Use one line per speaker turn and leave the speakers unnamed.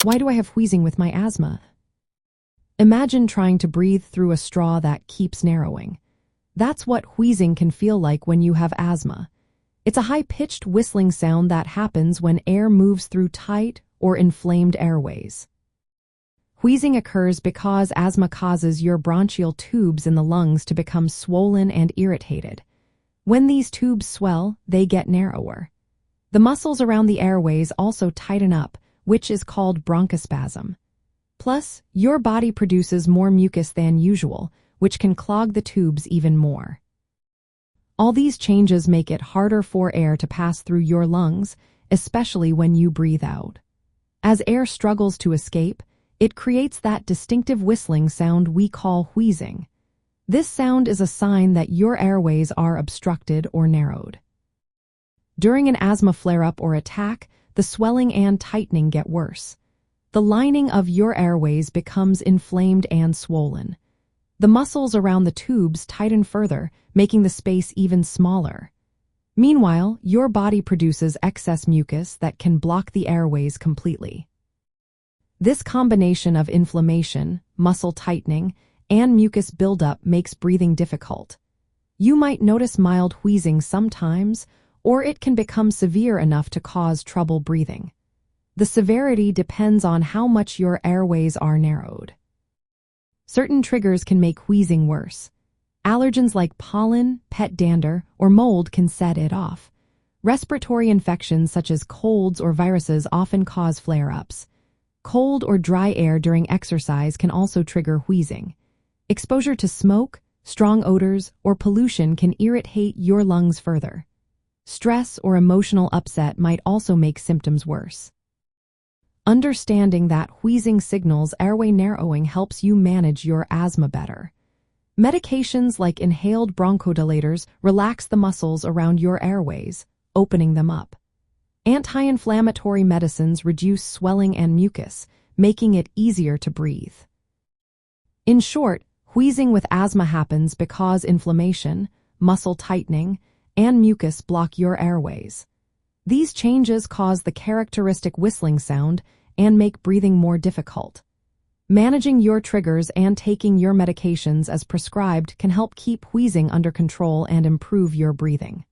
Why do I have wheezing with my asthma? Imagine trying to breathe through a straw that keeps narrowing. That's what wheezing can feel like when you have asthma. It's a high-pitched whistling sound that happens when air moves through tight or inflamed airways. Wheezing occurs because asthma causes your bronchial tubes in the lungs to become swollen and irritated. When these tubes swell, they get narrower. The muscles around the airways also tighten up, which is called bronchospasm. Plus, your body produces more mucus than usual, which can clog the tubes even more. All these changes make it harder for air to pass through your lungs, especially when you breathe out. As air struggles to escape, it creates that distinctive whistling sound we call wheezing. This sound is a sign that your airways are obstructed or narrowed. During an asthma flare-up or attack, the swelling and tightening get worse. The lining of your airways becomes inflamed and swollen. The muscles around the tubes tighten further, making the space even smaller. Meanwhile, your body produces excess mucus that can block the airways completely. This combination of inflammation, muscle tightening, and mucus buildup makes breathing difficult. You might notice mild wheezing sometimes, or it can become severe enough to cause trouble breathing. The severity depends on how much your airways are narrowed. Certain triggers can make wheezing worse. Allergens like pollen, pet dander, or mold can set it off. Respiratory infections such as colds or viruses often cause flare-ups. Cold or dry air during exercise can also trigger wheezing. Exposure to smoke, strong odors, or pollution can irritate your lungs further. Stress or emotional upset might also make symptoms worse. Understanding that wheezing signals airway narrowing helps you manage your asthma better. Medications like inhaled bronchodilators relax the muscles around your airways, opening them up. Anti-inflammatory medicines reduce swelling and mucus, making it easier to breathe. In short, wheezing with asthma happens because inflammation, muscle tightening, and mucus block your airways. These changes cause the characteristic whistling sound and make breathing more difficult. Managing your triggers and taking your medications as prescribed can help keep wheezing under control and improve your breathing.